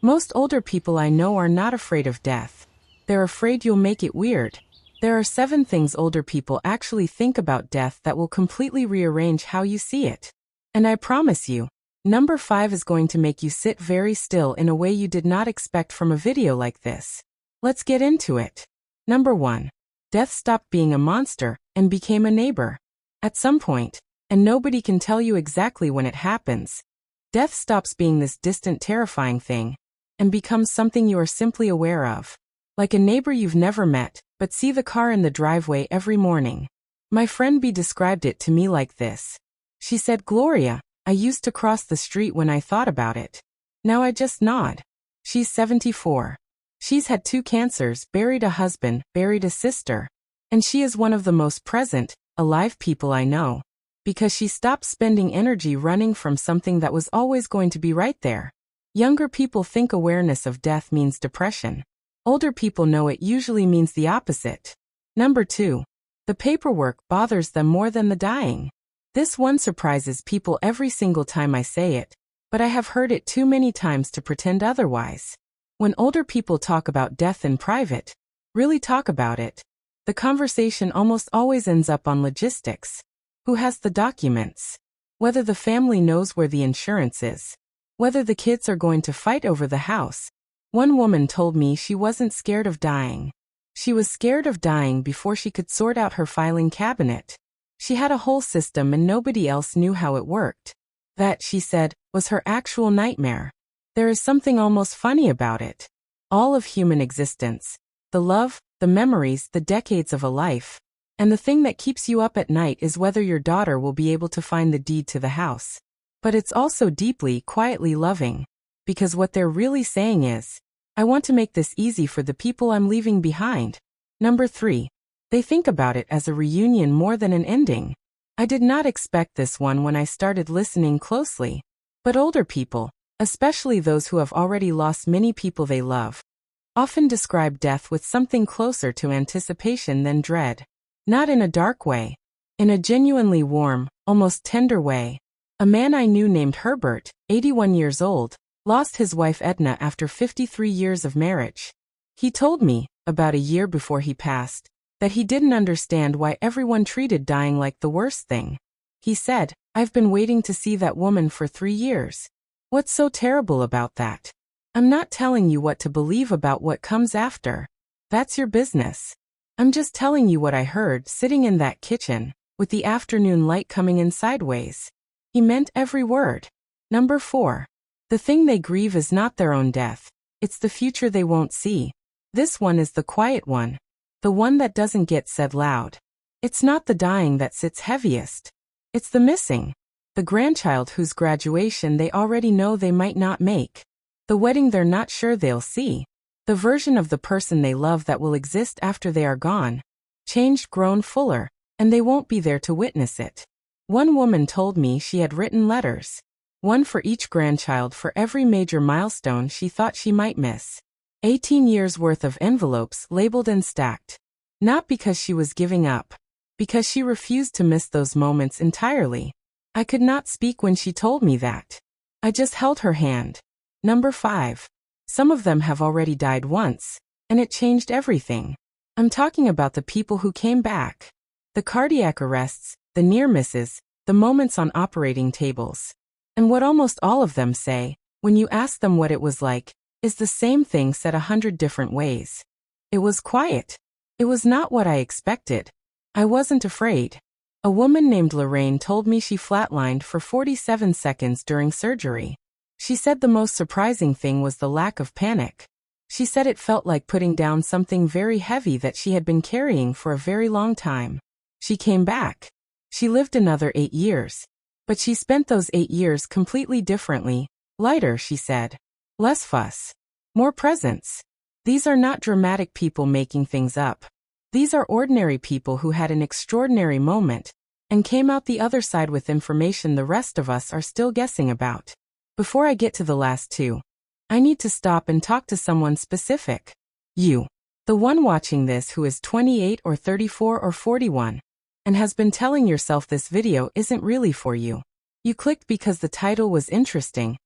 Most older people I know are not afraid of death. They're afraid you'll make it weird. There are 7 things older people actually think about death that will completely rearrange how you see it. And I promise you, number 5 is going to make you sit very still in a way you did not expect from a video like this. Let's get into it. Number 1. Death stopped being a monster and became a neighbor. At some point, and nobody can tell you exactly when it happens, death stops being this distant, terrifying thing and becomes something you are simply aware of. Like a neighbor you've never met, but see the car in the driveway every morning. My friend B described it to me like this. She said, "Gloria, I used to cross the street when I thought about it. Now I just nod." She's 74. She's had 2 cancers, buried a husband, buried a sister. And she is one of the most present, alive people I know. Because she stopped spending energy running from something that was always going to be right there. Younger people think awareness of death means depression. Older people know it usually means the opposite. Number 2. The paperwork bothers them more than the dying. This one surprises people every single time I say it, but I have heard it too many times to pretend otherwise. When older people talk about death in private, really talk about it, the conversation almost always ends up on logistics. Who has the documents? Whether the family knows where the insurance is. Whether the kids are going to fight over the house. One woman told me she wasn't scared of dying. She was scared of dying before she could sort out her filing cabinet. She had a whole system and nobody else knew how it worked. That, she said, was her actual nightmare. There is something almost funny about it. All of human existence, the love, the memories, the decades of a life, and the thing that keeps you up at night is whether your daughter will be able to find the deed to the house. But it's also deeply, quietly loving. Because what they're really saying is, I want to make this easy for the people I'm leaving behind. Number 3. They think about it as a reunion more than an ending. I did not expect this one when I started listening closely. But older people, especially those who have already lost many people they love, often describe death with something closer to anticipation than dread. Not in a dark way. In a genuinely warm, almost tender way. A man I knew named Herbert, 81 years old, lost his wife Edna after 53 years of marriage. He told me, about a year before he passed, that he didn't understand why everyone treated dying like the worst thing. He said, "I've been waiting to see that woman for 3 years. What's so terrible about that? I'm not telling you what to believe about what comes after. That's your business. I'm just telling you what I heard sitting in that kitchen, with the afternoon light coming in sideways." He meant every word. Number 4. The thing they grieve is not their own death. It's the future they won't see. This one is the quiet one. The one that doesn't get said loud. It's not the dying that sits heaviest. It's the missing. The grandchild whose graduation they already know they might not make. The wedding they're not sure they'll see. The version of the person they love that will exist after they are gone. Changed, grown, fuller, and they won't be there to witness it. One woman told me she had written letters. One for each grandchild for every major milestone she thought she might miss. 18 years worth of envelopes labeled and stacked. Not because she was giving up. Because she refused to miss those moments entirely. I could not speak when she told me that. I just held her hand. Number 5. Some of them have already died once, and it changed everything. I'm talking about the people who came back. The cardiac arrests, the near misses, the moments on operating tables. And what almost all of them say, when you ask them what it was like, is the same thing said 100 different ways. It was quiet. It was not what I expected. I wasn't afraid. A woman named Lorraine told me she flatlined for 47 seconds during surgery. She said the most surprising thing was the lack of panic. She said it felt like putting down something very heavy that she had been carrying for a very long time. She came back. She lived another 8 years. But she spent those 8 years completely differently. Lighter, she said. Less fuss. More presence. These are not dramatic people making things up. These are ordinary people who had an extraordinary moment and came out the other side with information the rest of us are still guessing about. Before I get to the last 2, I need to stop and talk to someone specific. You. The one watching this who is 28 or 34 or 41. And has been telling yourself this video isn't really for you. You clicked because the title was interesting,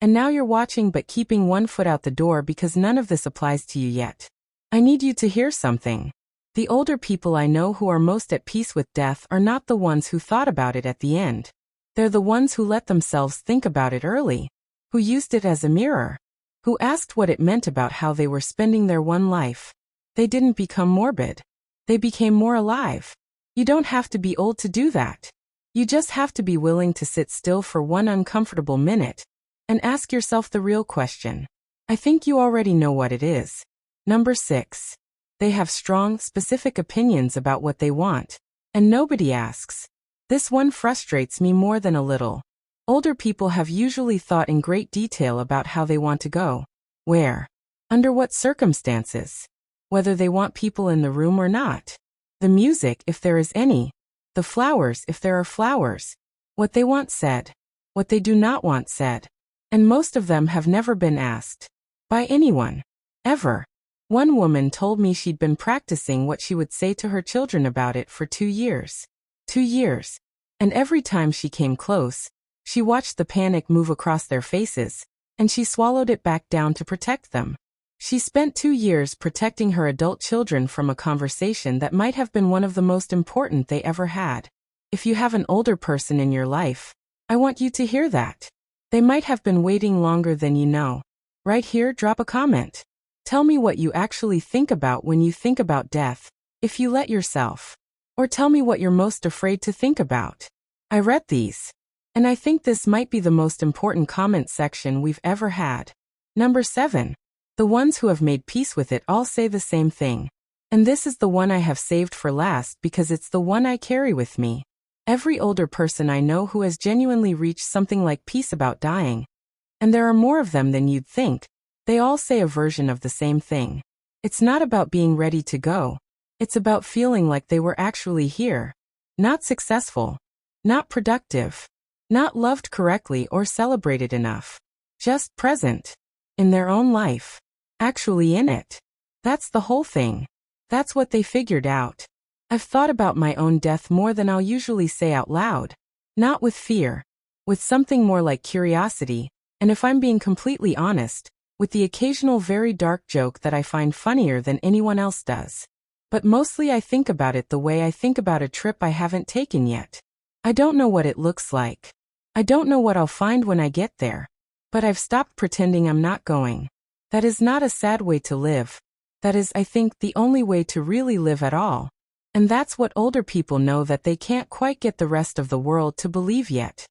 And now you're watching but keeping one foot out the door because none of this applies to you yet. I need you to hear something. The older people I know who are most at peace with death are not the ones who thought about it at the end. They're the ones who let themselves think about it early, who used it as a mirror, who asked what it meant about how they were spending their one life. They didn't become morbid. They became more alive. You don't have to be old to do that. You just have to be willing to sit still for one uncomfortable minute and ask yourself the real question. I think you already know what it is. Number 6. They have strong, specific opinions about what they want, and nobody asks. This one frustrates me more than a little. Older people have usually thought in great detail about how they want to go, where, under what circumstances, whether they want people in the room or not, the music if there is any, the flowers if there are flowers, what they want said, what they do not want said, and most of them have never been asked. By anyone. Ever. One woman told me she'd been practicing what she would say to her children about it for 2 years. 2 years. And every time she came close, she watched the panic move across their faces, and she swallowed it back down to protect them. She spent 2 years protecting her adult children from a conversation that might have been one of the most important they ever had. If you have an older person in your life, I want you to hear that. They might have been waiting longer than you know. Right here, drop a comment. Tell me what you actually think about when you think about death, if you let yourself. Or tell me what you're most afraid to think about. I read these, and I think this might be the most important comment section we've ever had. Number 7. The ones who have made peace with it all say the same thing. And this is the one I have saved for last because it's the one I carry with me. Every older person I know who has genuinely reached something like peace about dying, and there are more of them than you'd think, they all say a version of the same thing. It's not about being ready to go. It's about feeling like they were actually here. Not successful. Not productive. Not loved correctly or celebrated enough. Just present. In their own life. Actually in it. That's the whole thing. That's what they figured out. I've thought about my own death more than I'll usually say out loud. Not with fear. With something more like curiosity, and if I'm being completely honest, with the occasional very dark joke that I find funnier than anyone else does. But mostly I think about it the way I think about a trip I haven't taken yet. I don't know what it looks like. I don't know what I'll find when I get there. But I've stopped pretending I'm not going. That is not a sad way to live. That is, I think, the only way to really live at all. And that's what older people know that they can't quite get the rest of the world to believe yet.